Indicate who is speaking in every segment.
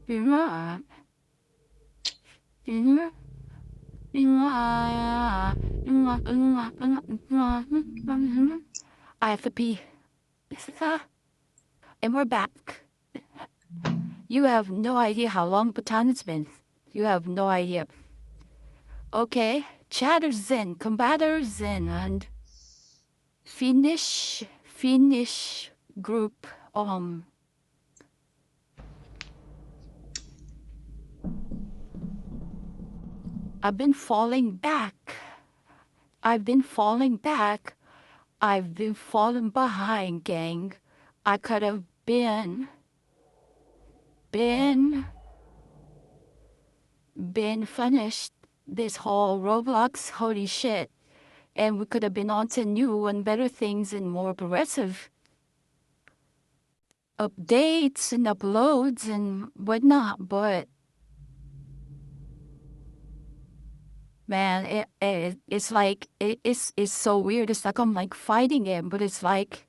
Speaker 1: I have to pee. And we're back. You have no idea how long the time it's been. You have no idea. Okay, chatter zen, combater zen, and Finnish group. I've been falling back. I've been falling back. I've been falling behind, gang. I could have been finished this whole Roblox. Holy shit. And we could have been on to new and better things and more progressive updates and uploads and whatnot. But man, it's like it's so weird. It's like I'm like fighting it, but it's like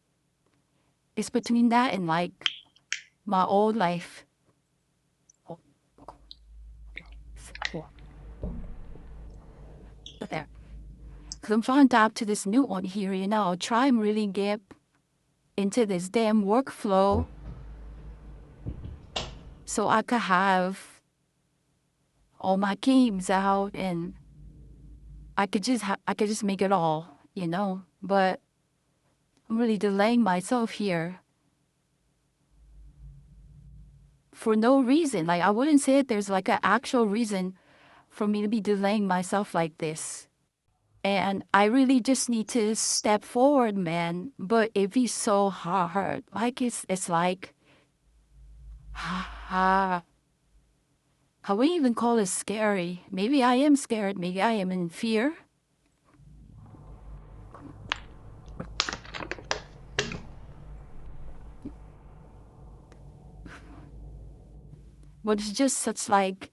Speaker 1: it's between that and like my old life. There. Because I'm trying to adapt to this new one here, try and really get into this damn workflow so I could have all my games out and I could just make it all, But I'm really delaying myself here for no reason. Like I wouldn't say that there's like an actual reason for me to be delaying myself like this. And I really just need to step forward, man. But it be so hard. Like it's like how we even call it scary. Maybe I am scared. Maybe I am in fear. But it's just such like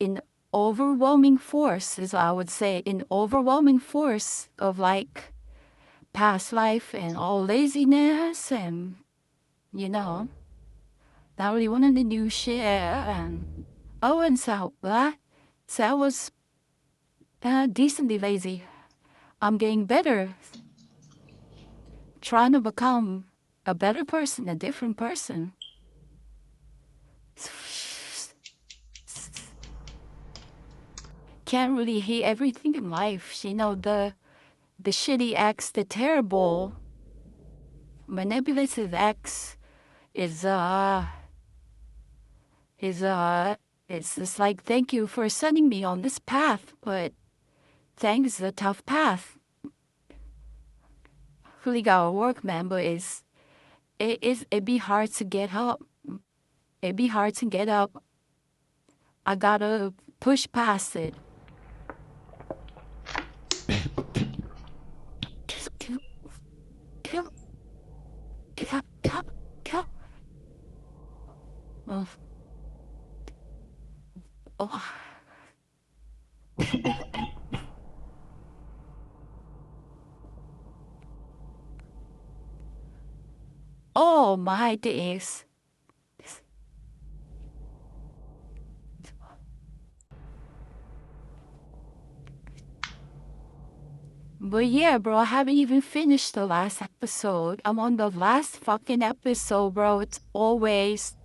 Speaker 1: an overwhelming force, as I would say, an overwhelming force of like past life and all laziness and, not really wanting to do shit. And so I was decently lazy. I'm getting better, trying to become a better person, a different person. Can't really hate everything in life. The shitty ex, the terrible, manipulative ex is it's just like, thank you for sending me on this path, but thanks is a tough path. Really gotta work, man, but it'd be hard to get up. It'd be hard to get up. I gotta push past it. Oh. Oh my days. But yeah, bro, I haven't even finished the last episode. I'm on the last fucking episode, bro. It's always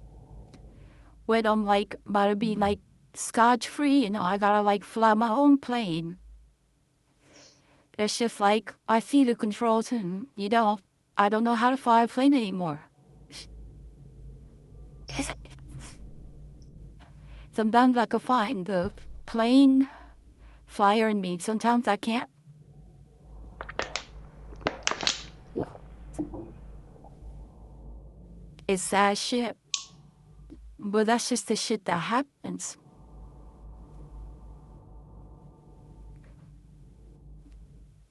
Speaker 1: when I'm like about to be like scotch free, I gotta like fly my own plane. It's just like I see the controls and I don't know how to fly a plane anymore. Sometimes I can find the plane flyer in me. Sometimes I can't. It's sad shit. But that's just the shit that happens.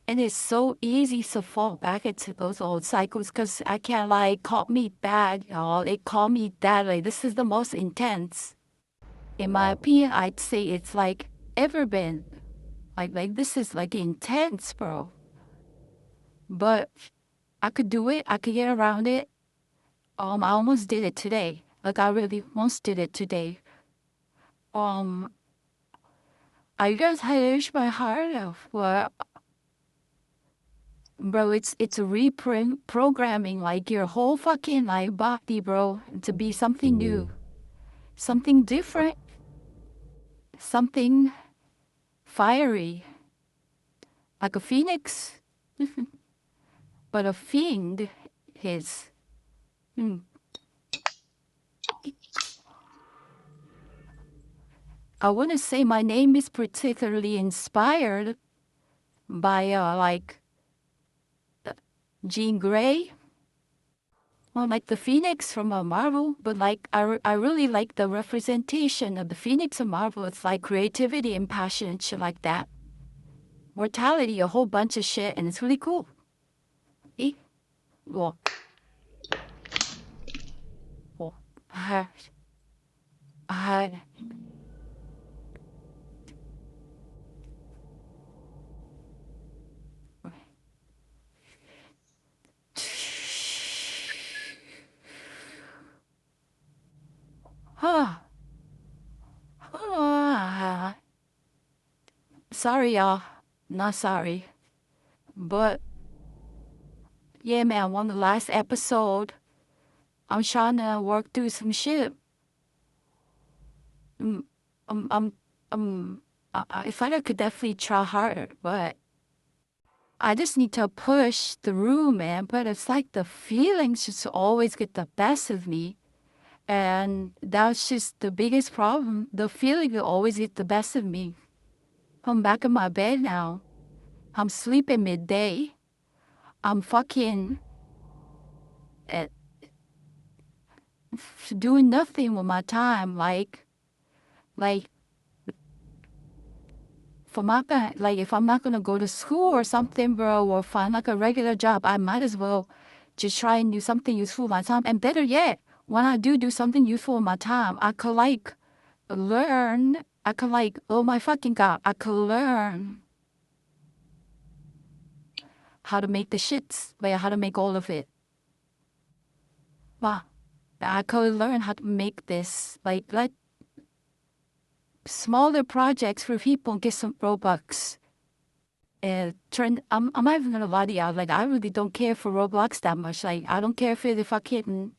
Speaker 1: And it's so easy to fall back into those old cycles because I can't like call me bad, y'all. It call me that. Like this is the most intense. In my opinion, I'd say it's like ever been. Like this is like intense, bro. But I could do it. I could get around it. I almost did it today. Like I really almost did it today. I just hit my heart of what, bro. It's reprogramming like your whole fucking like body, bro, to be something new, something different, something fiery, like a phoenix, but a fiend is. I wouldn't say my name is particularly inspired by like Jean Grey, or like the Phoenix from Marvel, but like I really like the representation of the Phoenix of Marvel. It's like creativity and passion and shit like that. Mortality, a whole bunch of shit, and it's really cool. Eh? Well, well, I, I, huh. Sorry, y'all. Not sorry. But yeah, man, on the last episode, I'm trying to work through some shit. Um, um, um, I thought I could definitely try harder, but I just need to push through, man. But it's like the feelings just always get the best of me. And that's just the biggest problem. The feeling will always get the best of me. I'm back in my bed now. I'm sleeping midday. I'm fucking uh, doing nothing with my time. Like for my like if I'm not gonna go to school or something, bro, or find like a regular job, I might as well just try and do something useful with my time. And better yet, when I do something useful with my time, I could like learn. I could like, oh my fucking god, I could learn how to make the shits, like how to make all of it. Wow, I could learn how to make this like smaller projects for people and get some Robux. I'm not even gonna lie to y'all. Like, I really don't care for Roblox that much. Like, I don't care for the fucking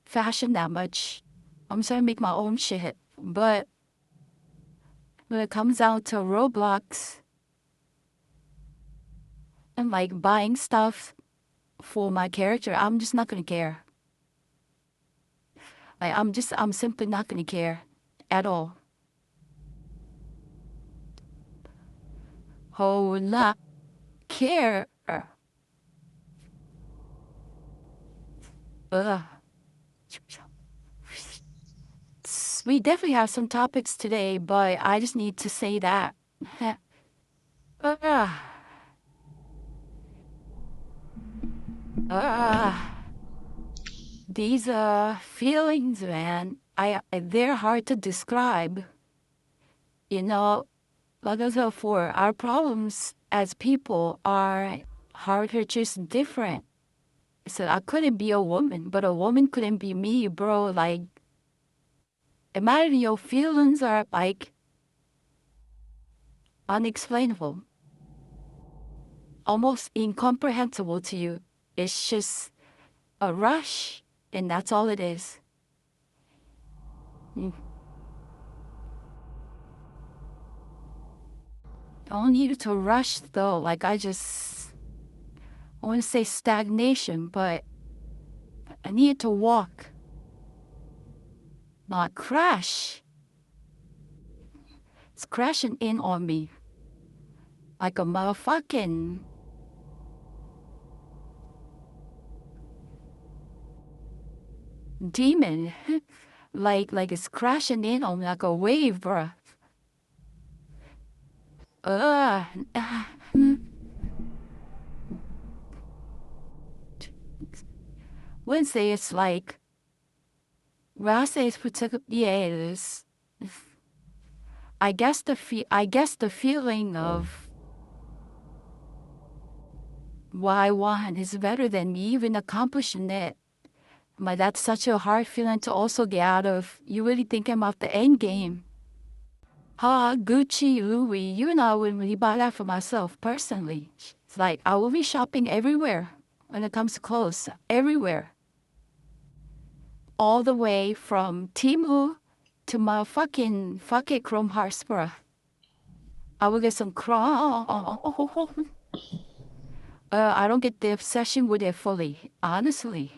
Speaker 1: fashion that much. I'm just trying to make my own shit. But when it comes down to Roblox and like buying stuff for my character, I'm just not gonna care. Like, I'm simply not gonna care at all. Whole lot care. Ugh. We definitely have some topics today, but I just need to say that. uh, uh, these feelings, man, they're hard to describe. You know, like I said before, our problems as people are harder, just different. So I couldn't be a woman, but a woman couldn't be me, bro. Like, imagine your feelings are like unexplainable, almost incomprehensible to you. It's just a rush, and that's all it is. Mm. Don't need to rush though. Like I want to say stagnation, but I need to walk, not crash. It's crashing in on me like a motherfucking demon. like it's crashing in on me like a wave, bruh. Uh, Wednesday it's like Wednesday is particular. Yeah, it is. I guess the feeling of what I want is better than me even accomplishing it. that's such a hard feeling to also get out of. You really thinking about the end game. Gucci, Louis, you know, I wouldn't really buy that for myself personally. It's like I will be shopping everywhere when it comes to clothes, everywhere. All the way from Timu to my fucking Chrome Hearts, bruh. I will get some Chrome. I don't get the obsession with it fully, honestly.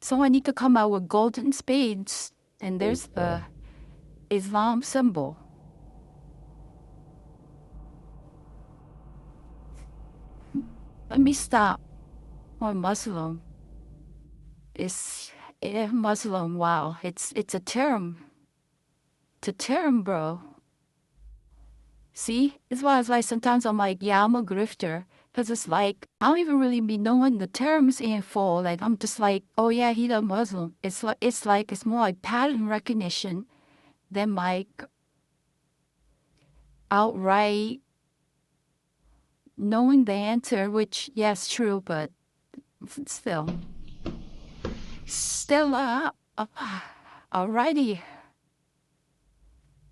Speaker 1: Someone need to come out with golden spades, and there's the Islam symbol. Let me stop. Or Muslim. Is Muslim? Wow, it's a term. It's a term, bro. See, it's why it's like sometimes I'm like, yeah, I'm a grifter. Because it's like, I don't even really be knowing the terms in full. Like, I'm just like, oh yeah, he's a Muslim. It's more like pattern recognition than like outright knowing the answer, which, yes, true, but still. Alrighty.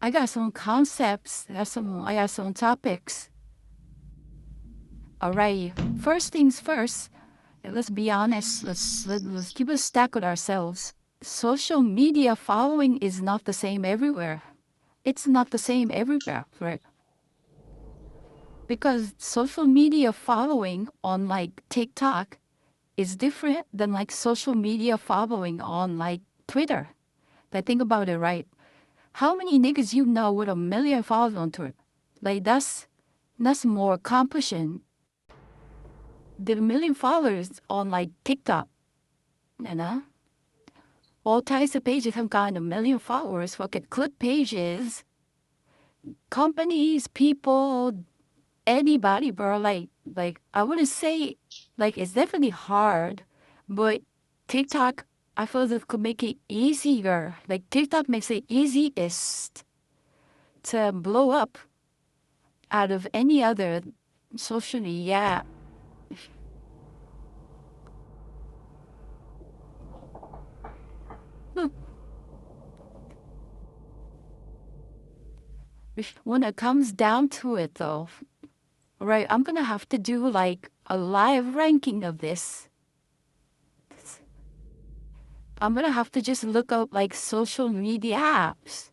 Speaker 1: I got some concepts. I got some topics. Alright, first things first. Let's be honest. Let's keep a stack with ourselves. Social media following is not the same everywhere. It's not the same everywhere, right? Because social media following on like TikTok is different than like social media following on like Twitter. Like think about it, right? How many niggas you know with 1 million followers on Twitter? Like that's more accomplishing than 1 million followers on like TikTok. You know? All types of pages have gotten 1 million followers. Fucking clip pages, companies, people, anybody, bro. Like I wouldn't say, like it's definitely hard, but TikTok, I feel that could make it easier. Like TikTok makes it easiest to blow up out of any other social media. When it comes down to it, though, right, I'm gonna have to do like a live ranking of this. I'm gonna have to just look up like social media apps.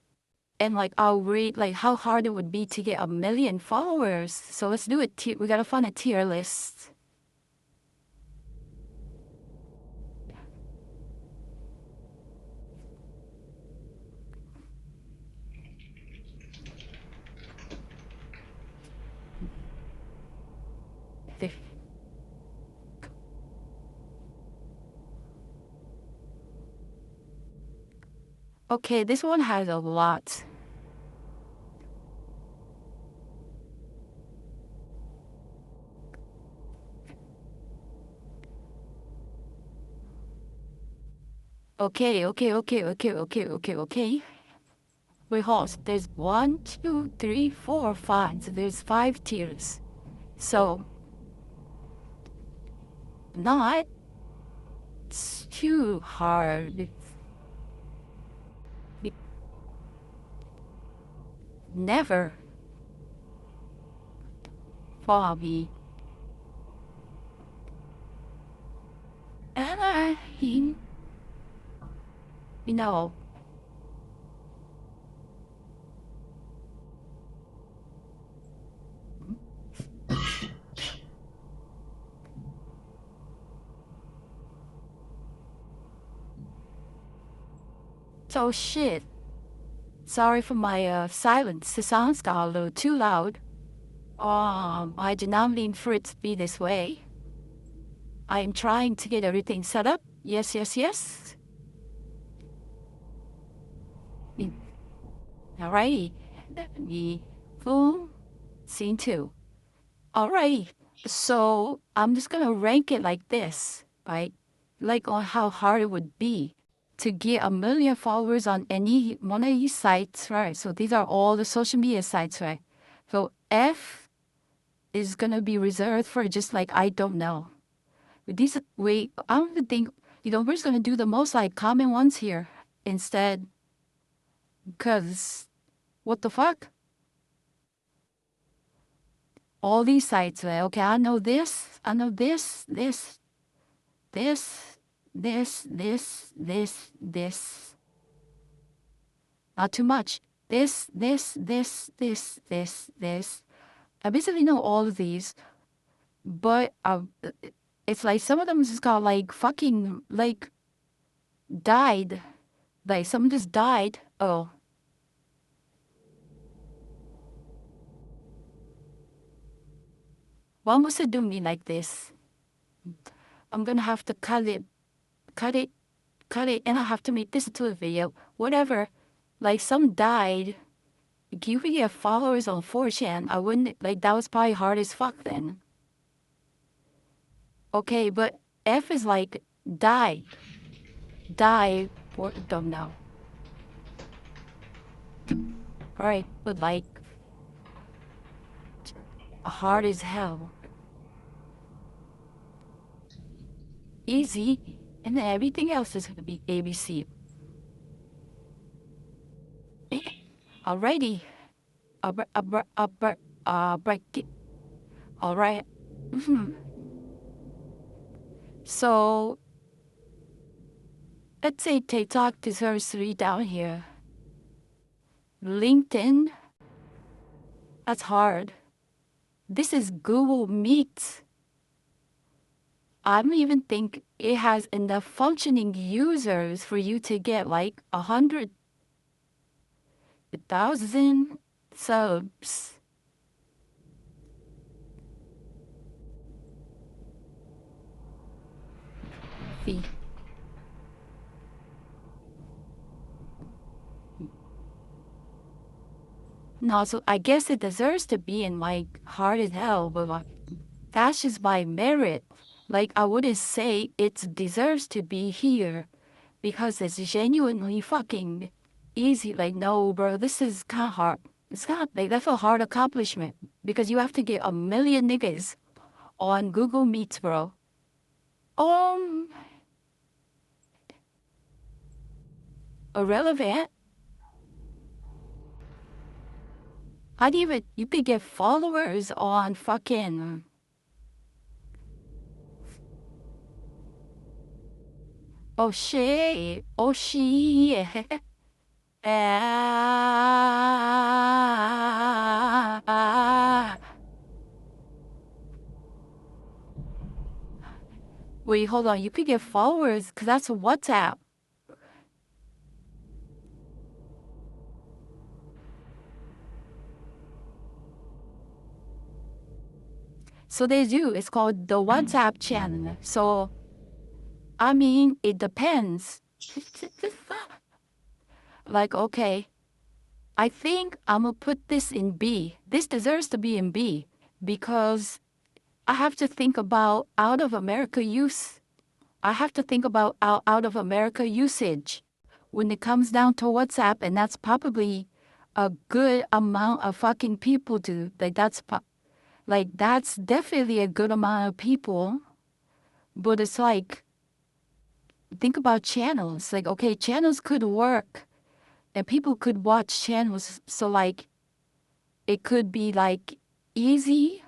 Speaker 1: And like I'll read like how hard it would be to get 1 million followers. So let's do it. We gotta find a tier list. Okay, this one has a lot. Okay. Wait, hold. There's 1, 2, 3, 4, 5. So there's 5 tiers. So not too hard. Never. Bobby. And you know, so shit. Sorry for my silence. The sounds got a little too loud. I did not mean for it to be this way. I am trying to get everything set up. Yes. Alrighty. Boom. Scene 2. Alrighty. So I'm just gonna rank it like this, right? Like on how hard it would be to get 1 million followers on any one of these sites, right? So these are all the social media sites, right? So F is gonna be reserved for just like I don't know. These, wait, I don't even think, we're just going to do the most like common ones here instead. Because what the fuck? All these sites, okay, I know this, this, this. Not too much. This. I basically know all of these, but it's like some of them just got like fucking like died. Like someone just died. Oh. Why must it do me like this? I'm gonna have to cut it, and I have to make this into a video. Whatever. Like some died. Like, you could get followers on 4chan. I wouldn't like that was probably hard as fuck then. Okay, but F is like die. Die or don't know. Alright, but like hard as hell. Easy, and then everything else is gonna be ABC. Alrighty. Break it. Alright. So let's say TikTok deserves 3 down here. LinkedIn, that's hard. This is Google Meet. I don't even think it has enough functioning users for you to get like 100,000 subs. Fee. No, so I guess it deserves to be in like hard as hell, but like that's just by merit. Like I wouldn't say it deserves to be here because it's genuinely fucking easy. Like, no, bro, this is kind of hard. It's kind of like that's a hard accomplishment because you have to get a million niggas on Google Meets, bro. Irrelevant. How do you could get followers on fucking. Oh shit. Oh shit. Wait, hold on. You could get followers because that's a WhatsApp. So they do. It's called the WhatsApp channel. So, I mean, it depends. Like, okay, I think I'm gonna put this in B. This deserves to be in B because I have to think about out of America use. I have to think about out of America usage when it comes down to WhatsApp, and that's probably a good amount of fucking people to like. That's definitely a good amount of people, but it's like think about channels. Like, okay, channels could work and people could watch channels. So like it could be like easy,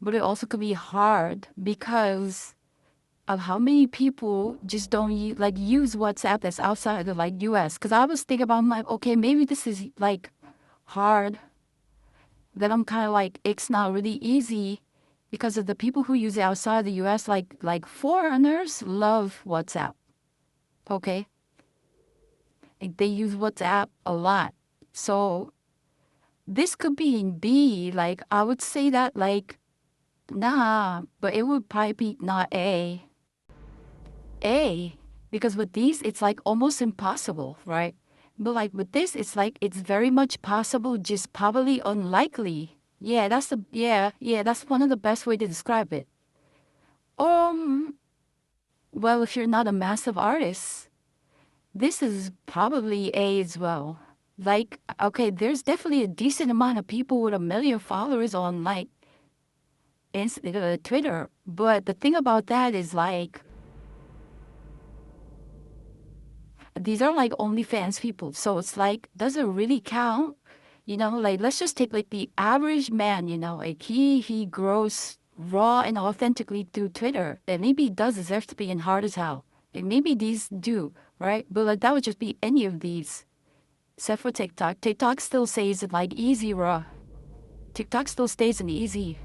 Speaker 1: but it also could be hard because of how many people just don't use WhatsApp that's outside of like US. Cause I was thinking about like, okay, maybe this is like hard. Then I'm kind of like, it's not really easy because of the people who use it outside the US, like foreigners love WhatsApp. Okay. Like, they use WhatsApp a lot. So this could be in B. Like, I would say that like, nah, but it would probably be not A. A, because with these, it's like almost impossible, right? But like with this, it's like it's very much possible, just probably unlikely. Yeah, that's one of the best way to describe it. Um, well, if you're not a massive artist, this is probably A as well. Like, okay, there's definitely a decent amount of people with 1 million followers on like Twitter. But the thing about that is like, these are like OnlyFans people. So it's like, does it really count? You know, like let's just take like the average man, you know, like he grows raw and authentically through Twitter. And maybe he does deserve to be in hard as hell. And maybe these do, right? But like that would just be any of these. Except for TikTok. TikTok still says it like easy raw. TikTok still stays in easy.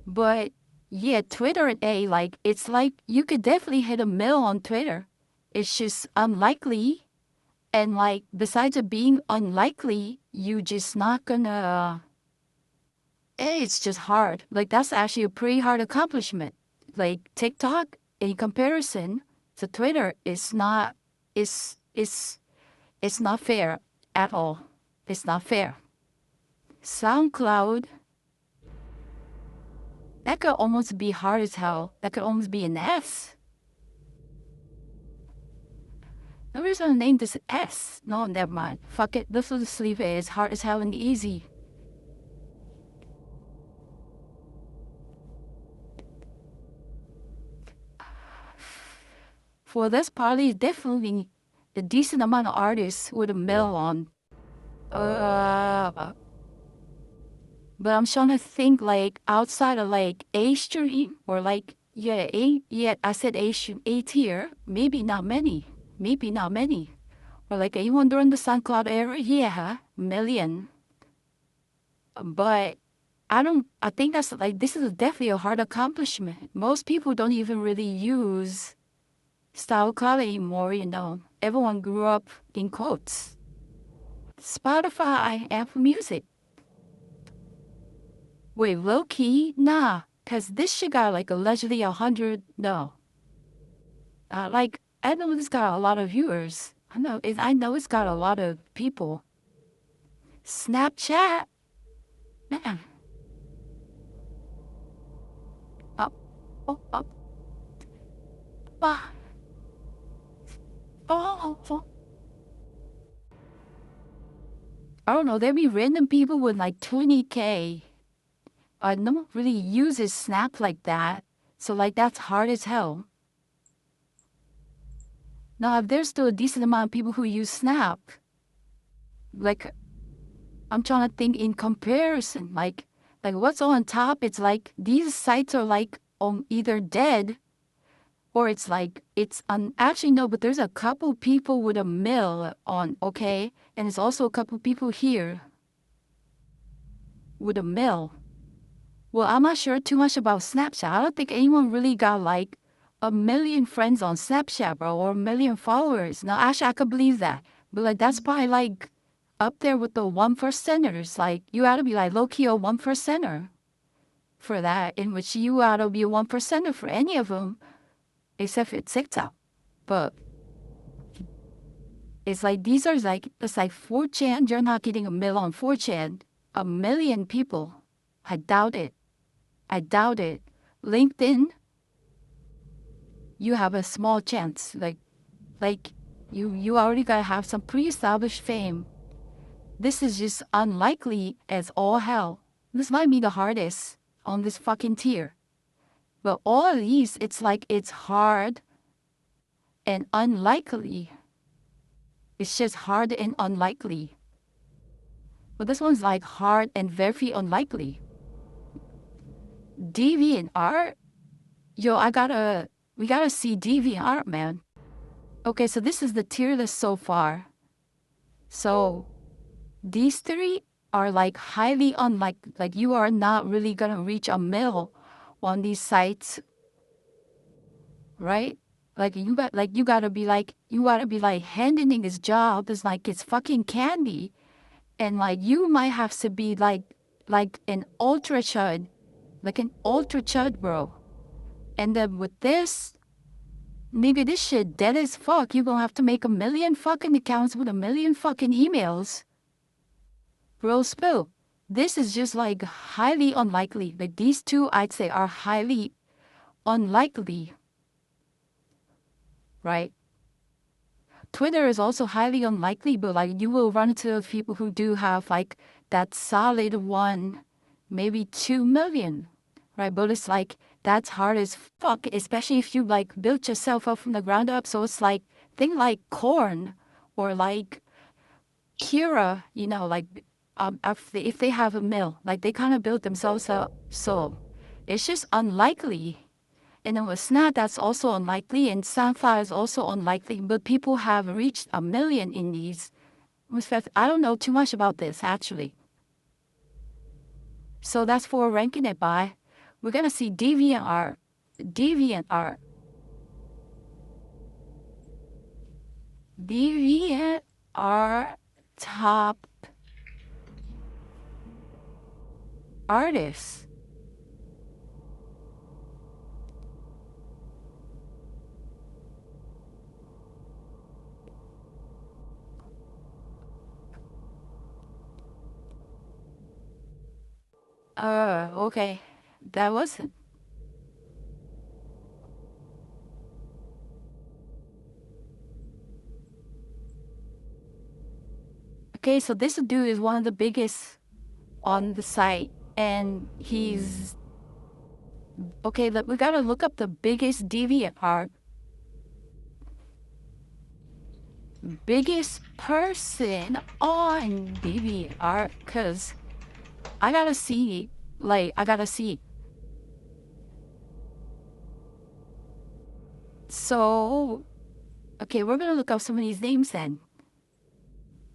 Speaker 1: But yeah, Twitter like it's like you could definitely hit a mill on Twitter. It's just unlikely. And like besides it being unlikely, you just not gonna it's just hard. Like that's actually a pretty hard accomplishment. Like TikTok in comparison to Twitter is not it's not fair at all. It's not fair. SoundCloud, that could almost be hard as hell. That could almost be an S. Nobody's gonna name this S. No, never mind. Fuck it. This will just leave it as hard as hell and easy. For this party, definitely a decent amount of artists with a mill on. But I'm trying to think like outside of like A stream or like I said A stream, A tier. Maybe not many. Maybe not many. Or like anyone during the SoundCloud era, yeah, million. But I think that's like, this is definitely a hard accomplishment. Most people don't even really use SoundCloud anymore, you know. Everyone grew up in quotes. Spotify, Apple Music. Wait, low key? Nah, cause this shit got like allegedly 100, no. Like, I know this got a lot of viewers. I know it's got a lot of people. Snapchat? Man. Up, up, up. Ah. Oh. I don't know, there be random people with like 20K. No one really uses Snap like that. So like that's hard as hell. Now, if there's still a decent amount of people who use Snap, like I'm trying to think in comparison, like what's on top? It's like these sites are like either dead or it's like it's actually no, but there's a couple people with a mill on, okay, and it's also a couple people here with a mill. Well, I'm not sure too much about Snapchat. I don't think anyone really got like 1 million friends on Snapchat, bro, or 1 million followers. No, actually, I could believe that. But like, that's probably like up there with the 1%ers. Like, you ought to be like low key a 1%er for that, in which you ought to be a 1%er for any of them, except for TikTok. But it's like, these are like, it's like 4chan. You're not getting a mill on 4chan. 1 million people. I doubt it. I doubt it. LinkedIn, you have a small chance. Like you already gotta have some pre-established fame. This is just unlikely as all hell. This might be the hardest on this fucking tier. But all of these, it's like it's hard and unlikely. It's just hard and unlikely. But this one's like hard and very unlikely. DeviantArt? Yo, we gotta see DeviantArt, man. Okay, so this is the tier list so far. So these three are like highly unlikely. Like you are not really gonna reach a mill on these sites, right? Like you gotta be like handing this job as like it's fucking candy, and like you might have to be like an ultra chud, bro. And then with this, maybe this shit dead as fuck. You're gonna have to make 1 million fucking accounts with 1 million fucking emails. Bro, spill. This is just like highly unlikely. Like these two, I'd say, are highly unlikely. Right? Twitter is also highly unlikely, but like you will run into people who do have like that solid one, maybe 2 million, right? But it's like, that's hard as fuck, especially if you like built yourself up from the ground up. So it's like, thing like corn or like Kira, like if they have a mill, like they kind of build themselves up. So it's just unlikely. And then with Snap, that's also unlikely, and Sunflower is also unlikely. But people have reached 1 million in these. I don't know too much about this, actually. So that's for ranking it by. We're going to see DeviantArt. DeviantArt. DeviantArt top artists. Okay. That wasn't. Okay, so this dude is one of the biggest on the site, and he's okay. We gotta look up the biggest DeviantArt, biggest person on DeviantArt, cause I gotta see, I gotta see. So, okay, we're gonna look up some of these names then.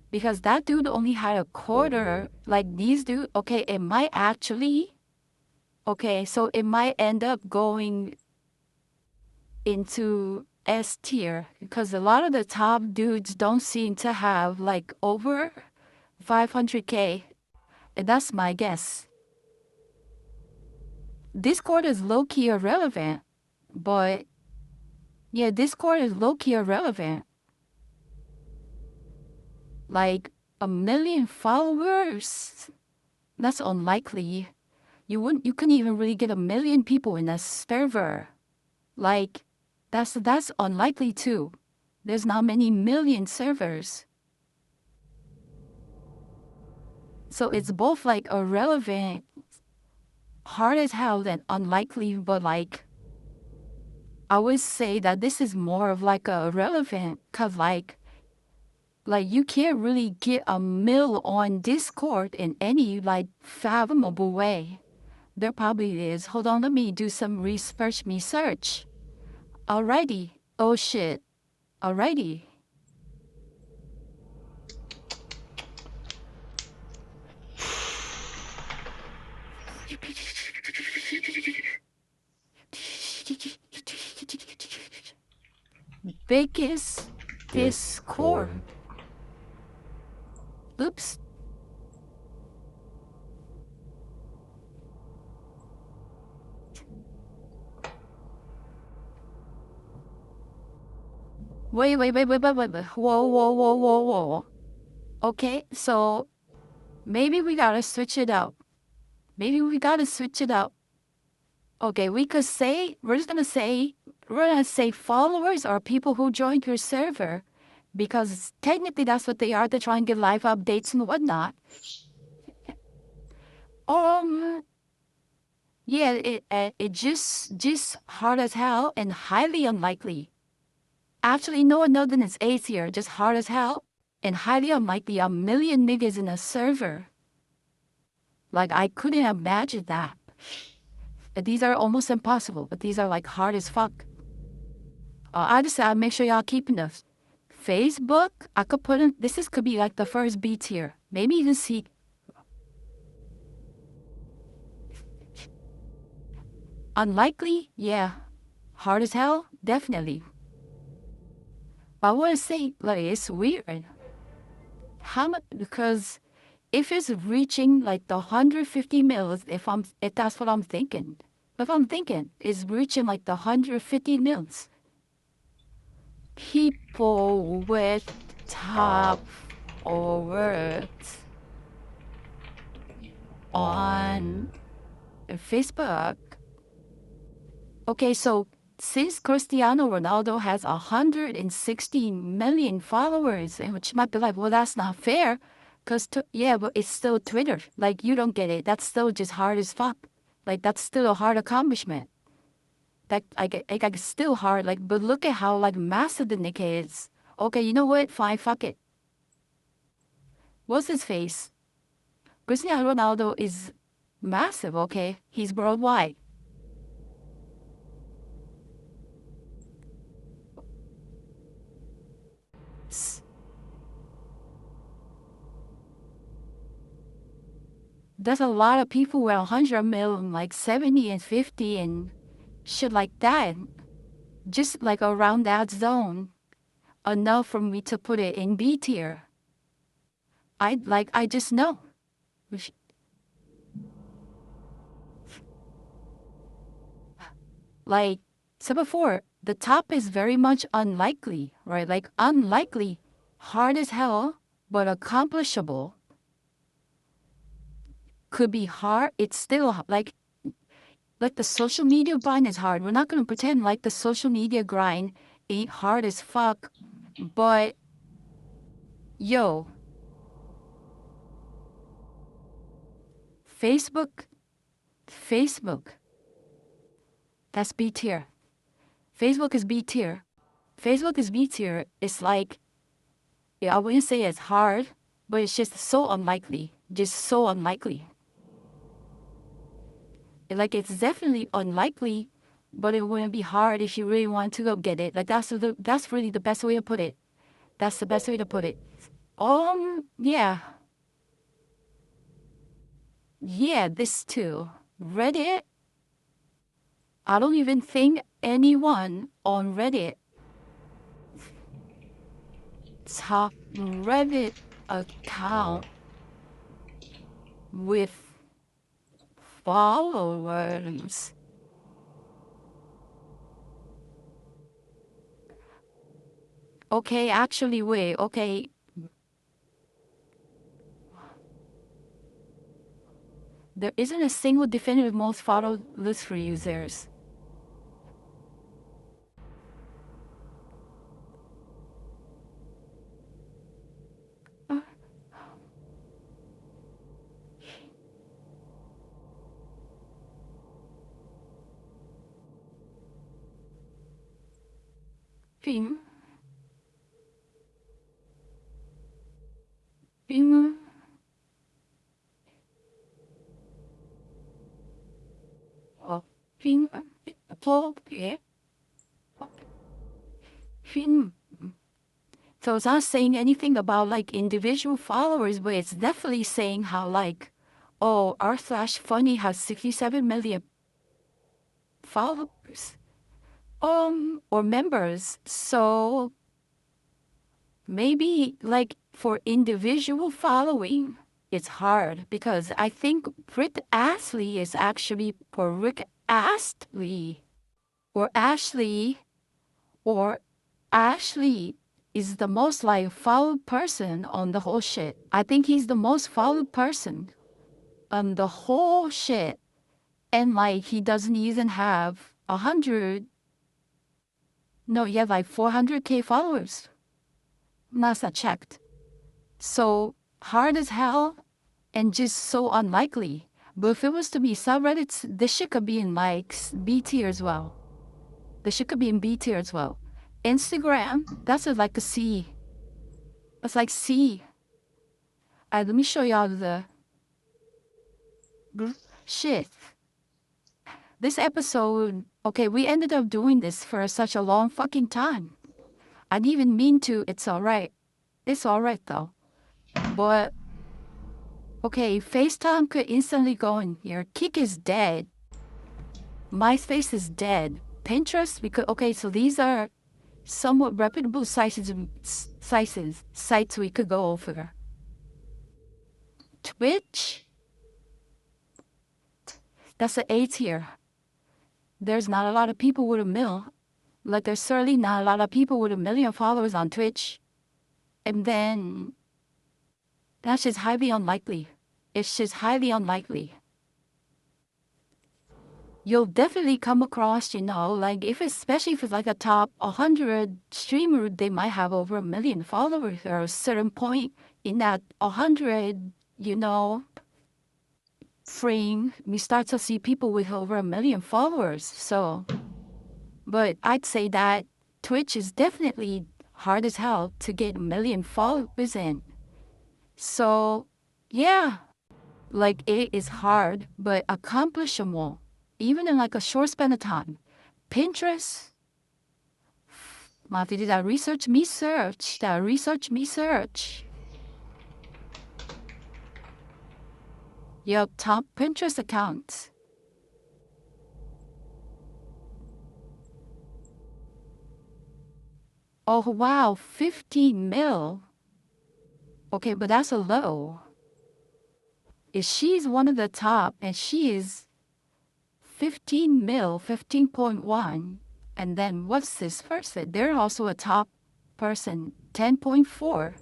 Speaker 1: Because that dude only had a quarter, like these dude, okay, it might actually, okay, so it might end up going into S tier because a lot of the top dudes don't seem to have like over 500K. And that's my guess. Discord is low-key irrelevant, but yeah, Discord is low-key irrelevant. Like 1 million followers? That's unlikely. You couldn't even really get 1 million people in a server. Like, that's unlikely too. There's not many million servers. So it's both like irrelevant, hard as hell, and unlikely, but like, I would say that this is more of like a irrelevant, cause like you can't really get a mill on Discord in any like fathomable way. There probably is. Hold on, let me do some research. Alrighty. Oh shit. Alrighty. Biggest Discord. Oops. Wait. Whoa. Okay, so maybe we gotta switch it up. Okay, we're gonna say followers are people who joined your server, because technically that's what they are. They're trying to get live updates and whatnot. Yeah, it just hard as hell and highly unlikely. Actually, no, then it's A tier, just hard as hell and highly unlikely. 1 million niggas in a server. Like, I couldn't imagine that. These are almost impossible, but these are like hard as fuck. I just said, make sure y'all keeping this. Facebook, I could put in, could be like the first B tier. Maybe even C. Unlikely? Yeah. Hard as hell? Definitely. But I want to say, like, it's weird. How much? Because if it's reaching like the 150 mils, if that's what I'm thinking. If I'm thinking, it's reaching like the 150 mils. People with top words on Facebook. Okay, so since Cristiano Ronaldo has 160 million followers, which might be like, well, that's not fair. Yeah, but it's still Twitter. Like, you don't get it. That's still just hard as fuck. Like, that's still a hard accomplishment. That I get it's still hard. Like, but look at how like massive the Nick is. Okay, you know what? Fine, fuck it. What's his face? Cristiano Ronaldo is massive. Okay, he's worldwide. There's a lot of people with 100 million, like 70 and 50 and shit like that. Just like around that zone. Enough for me to put it in B tier. I just know. Like said before, the top is very much unlikely, right? Like unlikely, hard as hell, but accomplishable. Could be hard. It's still like the social media grind is hard. We're not gonna pretend like the social media grind ain't hard as fuck. But yo, Facebook, Facebook, that's B tier. Facebook is B tier. Facebook is B tier. It's like, yeah, I wouldn't say it's hard, but it's just so unlikely. Just so unlikely. Like, it's definitely unlikely, but it wouldn't be hard if you really want to go get it. Like, that's really the best way to put it. That's the best way to put it. Yeah. Yeah, this too. Reddit. I don't even think anyone on Reddit top Reddit account with followers. Okay, actually, wait. Okay. There isn't a single definitive most followed list for users. Film. Film. Oh, film. Yeah. Film. So it's not saying anything about like individual followers, but it's definitely saying how like, oh, r slash funny has 67 million followers, or members. So maybe like for individual following, it's hard because I think Rick Astley is actually for Rick Astley or Ashley or Ashley is the most like followed person on the whole shit. I think he's the most followed person on the whole shit. And like he doesn't even have 100, no, he has like 400K followers. Last I checked. So hard as hell and just so unlikely. But if it was to be subreddits, this shit could be in like B tier as well. This shit could be in B tier as well. Instagram, that's like a C. It's like C. Let me show y'all the shit. This episode, okay, we ended up doing this for such a long fucking time. I didn't even mean to. It's all right. It's all right though. But okay, FaceTime could instantly go in here. Kik is dead. MySpace is dead. Pinterest, because okay, so these are somewhat reputable sites we could go over. Twitch, that's an A tier. There's not a lot of people with a mill. Like there's certainly not a lot of people with 1 million followers on Twitch. And then that's just highly unlikely. It's just highly unlikely. You'll definitely come across, like especially if it's like a top 100 streamer, they might have over 1 million followers. Or at a certain point, in that 100, frame, we start to see people with over 1 million followers. So, but I'd say that Twitch is definitely hard as hell to get 1 million followers in. So, yeah, like it is hard, but accomplishable, even in like a short span of time. Pinterest, Mati did that research, me search, that research, me search. Yup, top Pinterest accounts. Oh, wow, 15 mil. Okay, but that's a low. If she's one of the top and she is 15 mil, 15.1, and then what's this person? They're also a top person, 10.4.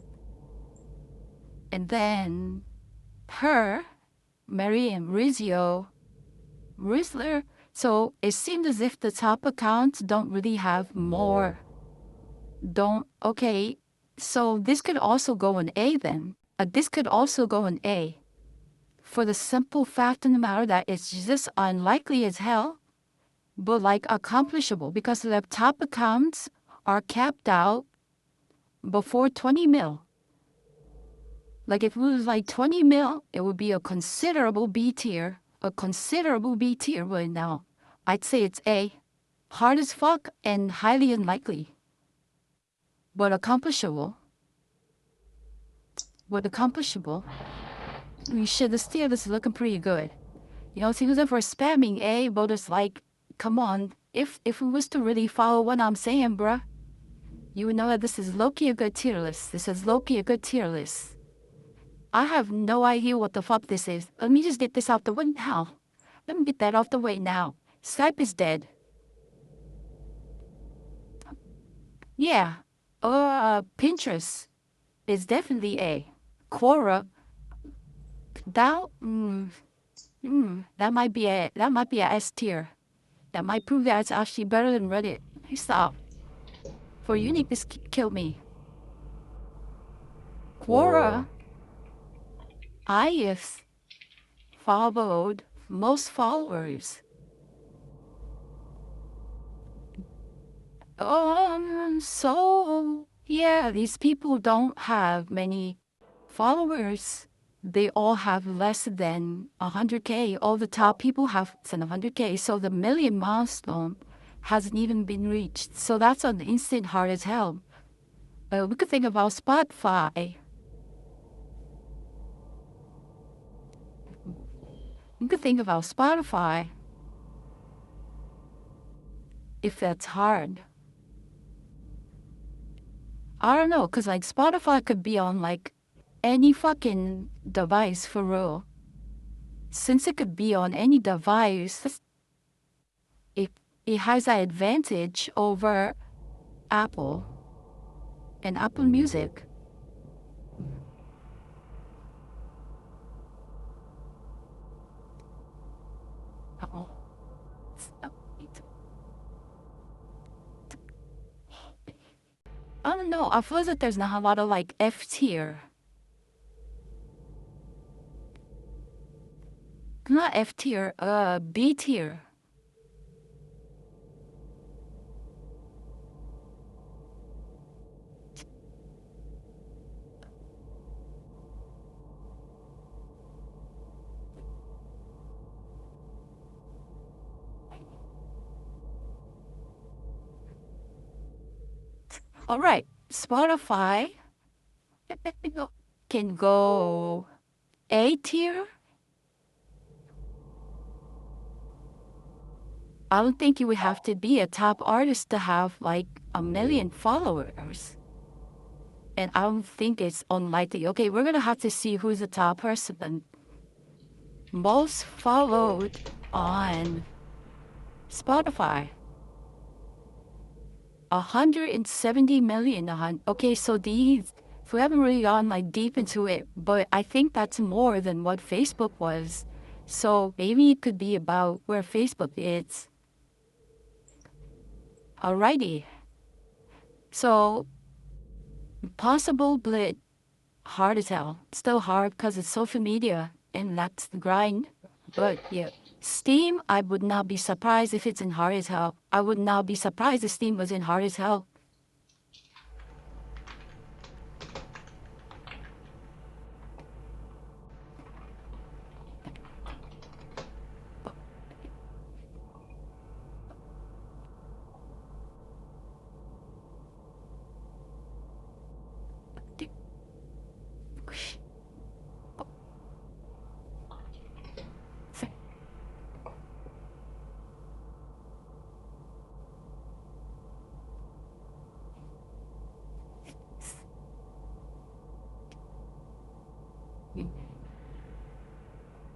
Speaker 1: And then her, Mariam Rizzler. So it seemed as if the top accounts don't really have more. Okay, so this could also go in A then. This could also go in A. For the simple fact of the matter that it's just unlikely as hell, but like accomplishable because the top accounts are capped out before 20 mil. Like if it was like 20 mil, it would be a considerable B tier, but now I'd say it's A. Hard as fuck and highly unlikely, but accomplishable. We should, the tier is looking pretty good. See who's for spamming A, but it's like, come on, if we was to really follow what I'm saying, bruh, you would know that this is low-key a good tier list. I have no idea what the fuck this is. Let me just get this out the way now. Let me get that off the way now. Skype is dead. Yeah. Pinterest is definitely A. Quora, that might be a S tier. That might prove that it's actually better than Reddit. Stop. For uniqueness, kill me. Quora, highest followed, most followers. So yeah, these people don't have many followers. They all have less than 100K. All the top people have less than 100K. So the million milestone hasn't even been reached. So that's an instant hard as hell. We could think about Spotify. If that's hard. I don't know, because like Spotify could be on like any fucking device for real. Since it could be on any device, it has that advantage over Apple and Apple Music. Uh-oh. I don't know. I feel that there's not a lot of like F tier. Not F tier, B tier. All right, Spotify can go A tier. I don't think you would have to be a top artist to have like 1 million followers. And I don't think it's unlikely. Okay, we're gonna have to see who's the top person. Most followed on Spotify. 170 million. Okay, so these, we haven't really gone like deep into it, but I think that's more than what Facebook was. So maybe it could be about where Facebook is. Alrighty. So possible hard as hell. Still hard because it's social media and that's the grind. But yeah, Steam, I would not be surprised if it's in hard as hell. I would not be surprised if Steam was in hard as hell.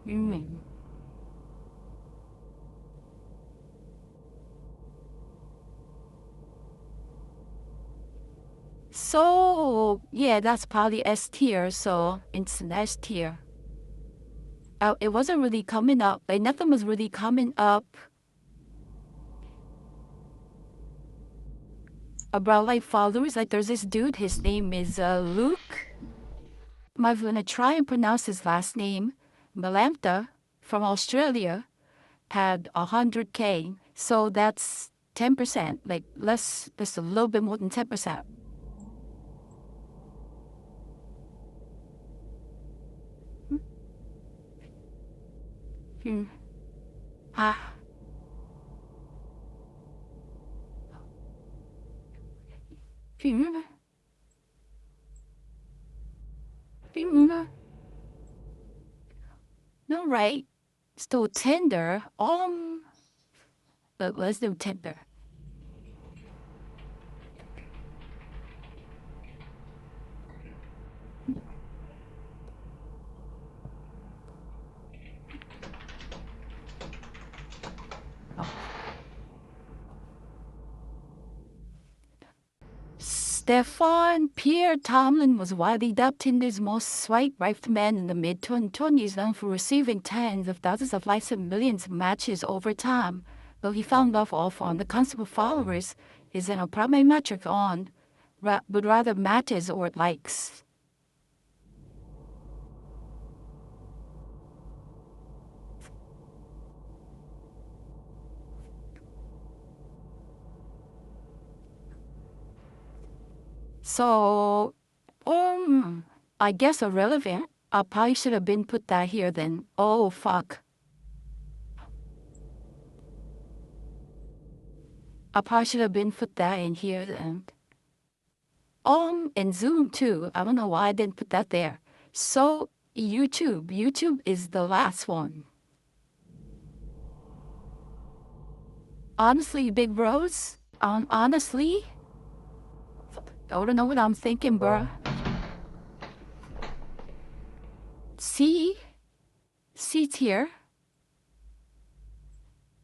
Speaker 1: Mm. So yeah, that's probably S tier. So it's an S tier. It wasn't really coming up. Like nothing was really coming up about like followers. Like there's this dude. His name is Luke. I'm gonna try and pronounce his last name. Melamta from Australia had 100K. So that's 10%. Like less, just a little bit more than 10%. Hmm. Ah. Hmm. Hmm. No, right. Still Tinder. But let's do Tinder. Stefan Pierre Tomlin was widely dubbed Tinder's most swipe-right man in the mid-2020s, known for receiving tens of thousands of likes and millions of matches over time. Though he found love off on the concept of followers isn't a primary metric on, but rather matches or likes. So, I guess irrelevant. I probably should have been put that here then. Oh, fuck. I probably should have been put that in here then. And Zoom too. I don't know why I didn't put that there. So, YouTube. YouTube is the last one. Honestly, big bros, honestly, I don't know what I'm thinking, bruh. C, C tier.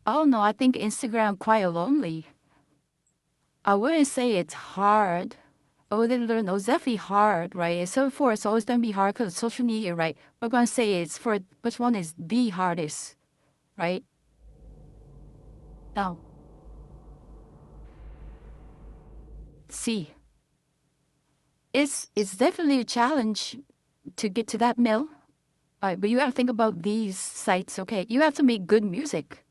Speaker 1: Oh no, I think Instagram quite lonely. I wouldn't say it's hard. Oh, no, it's definitely hard, right? So for it's always gonna be hard because social media, right? We're gonna say it's for which one is the hardest, right? Now, C. It's definitely a challenge to get to that mill. Right, but you have to think about these sites, okay? You have to make good music.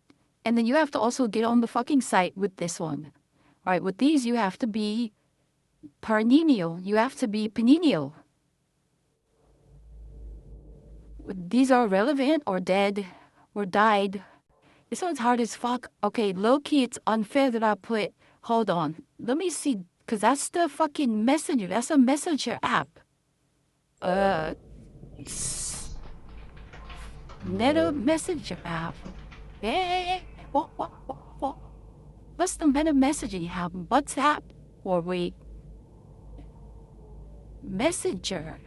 Speaker 1: And then you have to also get on the fucking site with this one. Right, with these you have to be perennial. You have to be perennial. These are relevant or dead or died. This one's hard as fuck. Okay, low key, it's unfair that I put. Hold on. Let me see. Because that's the fucking messenger. That's a messenger app. Uh, Meta Messenger app. Hey, what? What's the meta messaging app? WhatsApp? Or we Messenger?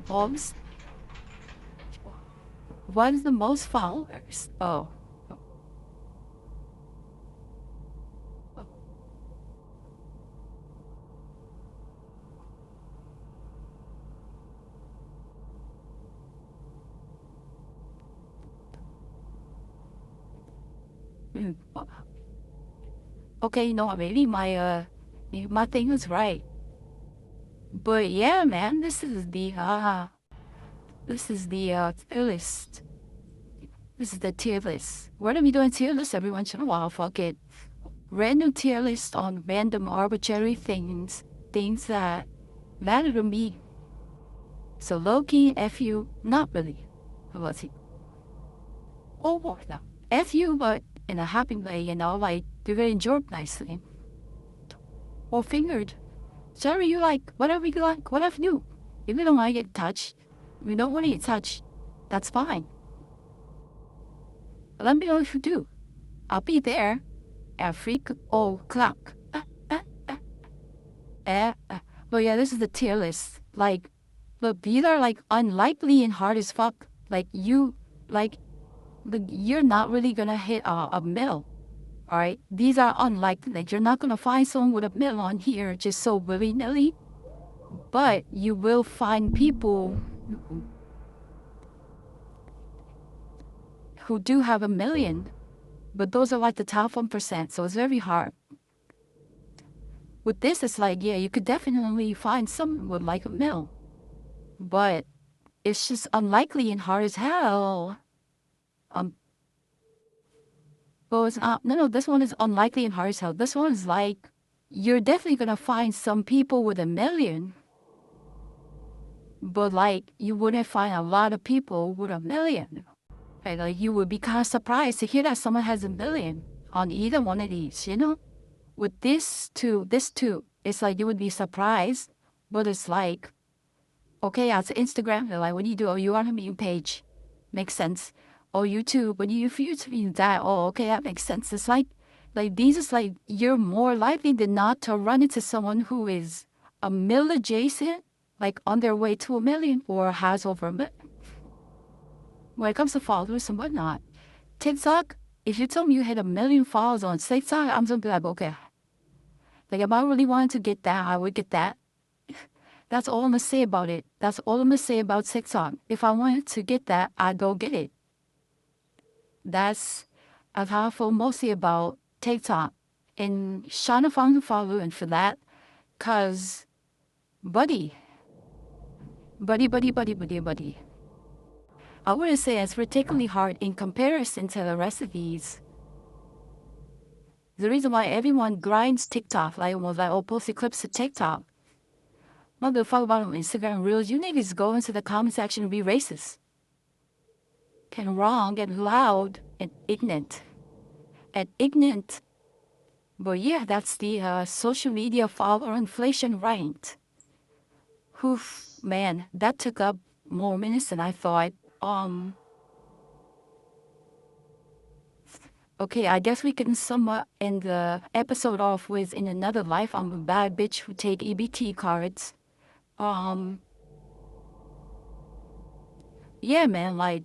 Speaker 1: Bob's? What's the most followers? Oh. Mm. Okay, maybe my My thing is right. But yeah, man, this is the tier list. This is the tier list. We're gonna be doing tier lists every once in a while. Fuck it. Random tier list on random arbitrary things that matter to me. So low key, F you, not really. Let's see. Oh, no. F you, but in a happy way, like you're gonna enjoy it nicely. Or fingered. Sorry, you like whatever you like, whatever you. If you don't want to get touched, if you don't want to get touched, that's fine. Let me know if you do. I'll be there at 3 o'clock. But yeah, this is the tier list. Like, look, these are like unlikely and hard as fuck. Like you're not really gonna hit a mill. All right, these are unlikely. Like, you're not gonna find someone with a mill on here just so willy nilly. But you will find people who do have a million, but those are like the top 1%. So it's very hard. With this, it's like, yeah, you could definitely find someone with like a mill, but it's just unlikely and hard as hell. But it's not, no, this one is unlikely and hard as hell. This one is like, you're definitely gonna find some people with a million, but like, you wouldn't find a lot of people with a million. Right? Like, you would be kind of surprised to hear that someone has a million on either one of these, With this too, it's like you would be surprised, but it's like, okay, as Instagram, they're like, what do you do? Oh, you on a meme page. Makes sense. Oh, YouTube, when you use that, oh, okay, that makes sense. It's like these is like, you're more likely than not to run into someone who is a mill adjacent, like on their way to a million or has over a million. When it comes to followers and whatnot, TikTok, if you tell me you hit 1 million followers on TikTok, I'm gonna be like, okay. Like, if I really wanted to get that, I would get that. That's all I'm gonna say about it. That's all I'm gonna say about TikTok. If I wanted to get that, I'd go get it. That's how I feel mostly about TikTok. And trying to find a following for that, cause buddy. I wouldn't say it's particularly hard in comparison to the rest of these. The reason why everyone grinds TikTok, like was like, oh, post clips to TikTok. Motherfucker about on Instagram Reels, you niggas go into the comment section and be racist. And wrong and loud and ignorant. But yeah, that's the social media follower inflation rate. Oof, man, that took up more minutes than I thought. Okay, I guess we can sum up in the episode off with in another life, I'm a bad bitch who take EBT cards. Yeah, man, like,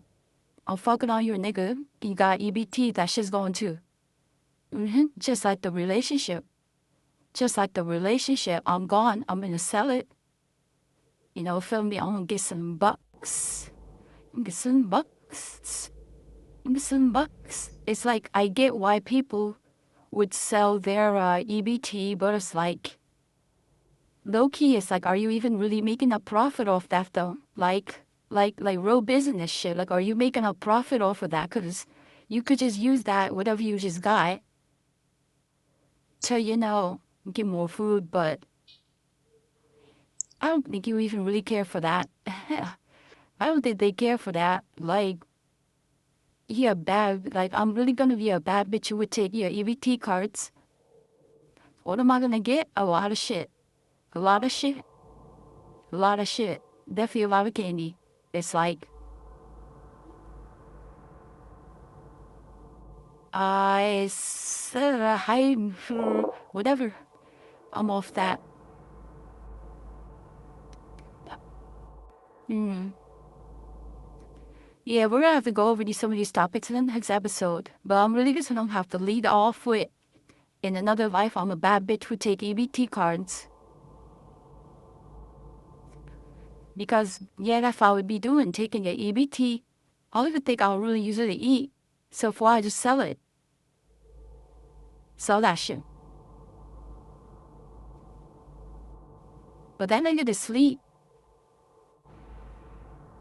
Speaker 1: I'm fucking on your nigga. You got EBT, that shit's going too. Just like the relationship. I'm gone. I'm gonna sell it. Feel me? I'm gonna get some bucks. It's like, I get why people would sell their EBT, but it's like, low key, it's like, are you even really making a profit off that though? Like real business shit. Like, are you making a profit off of that? Because you could just use that, whatever you just got, to, get more food, but I don't think you even really care for that. I don't think they care for that. Like, I'm really gonna be a bad bitch who would take your EBT cards. What am I gonna get? A lot of shit. Definitely a lot of candy. It's like, I said, whatever. I'm off that. Yeah, we're gonna have to go over some of these topics in the next episode. But I'm really just gonna have to lead off with, in another life, I'm a bad bitch who take EBT cards. Because, yeah, that's what I would be doing, taking your EBT. I don't even think I'll really use it to eat. So why I just sell it? Sell that shit. But then I go to sleep.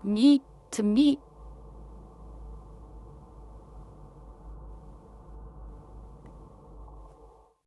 Speaker 1: Me, to me,